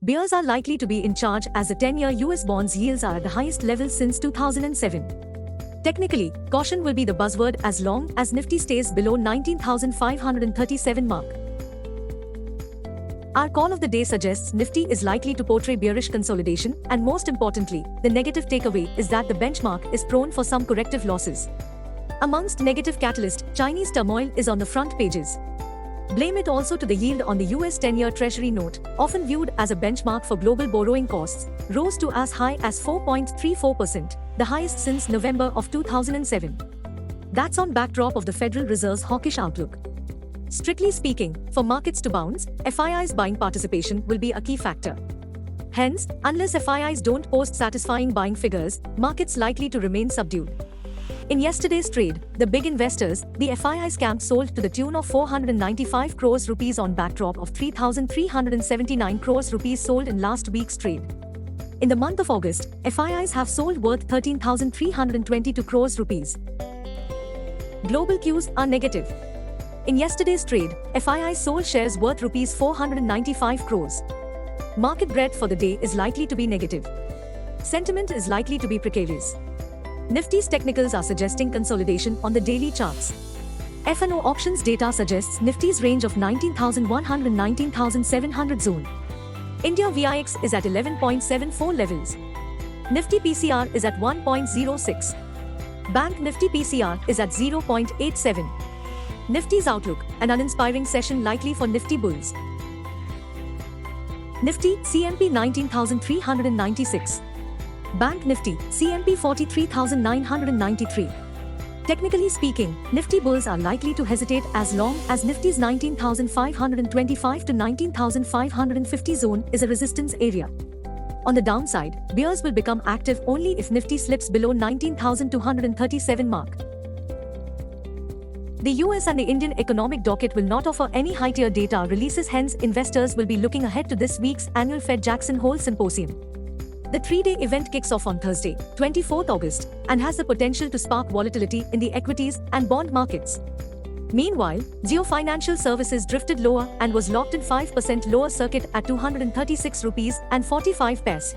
Bears are likely to be in charge as the 10-year US bonds yields are at the highest level since 2007. Technically, caution will be the buzzword as long as Nifty stays below 19,537 mark. Our call of the day suggests Nifty is likely to portray bearish consolidation, and most importantly, the negative takeaway is that the benchmark is prone for some corrective losses. Amongst negative catalyst, Chinese turmoil is on the front pages. Blame it also to the yield on the US 10-year Treasury note, often viewed as a benchmark for global borrowing costs, rose to as high as 4.34%, the highest since November of 2007. That's on backdrop of the Federal Reserve's hawkish outlook. Strictly speaking, for markets to bounce, FII's buying participation will be a key factor. Hence, unless FIIs don't post satisfying buying figures, markets likely to remain subdued. In yesterday's trade, the big investors, the FIIs camp, sold to the tune of 495 crores rupees on backdrop of 3,379 crores rupees sold in last week's trade. In the month of August, FIIs have sold worth 13,322 crores rupees. Global cues are negative. In yesterday's trade, FIIs sold shares worth rupees 495 crores. Market breadth for the day is likely to be negative. Sentiment is likely to be precarious. Nifty's technicals are suggesting consolidation on the daily charts. F&O options data suggests Nifty's range of 19,100 and 19,700 zone. India VIX is at 11.74 levels. Nifty PCR is at 1.06. Bank Nifty PCR is at 0.87. Nifty's outlook, an uninspiring session likely for Nifty bulls. Nifty, CMP 19,396. Bank Nifty, CMP 43,993. Technically speaking, Nifty bulls are likely to hesitate as long as Nifty's 19,525 to 19,550 zone is a resistance area. On the downside, bears will become active only if Nifty slips below 19,237 mark. The US and the Indian economic docket will not offer any high-tier data releases, hence investors will be looking ahead to this week's annual Fed Jackson Hole Symposium. The 3-day event kicks off on Thursday, 24th August, and has the potential to spark volatility in the equities and bond markets. Meanwhile, Jio Financial Services drifted lower and was locked in 5% lower circuit at 236 rupees and 45 paise.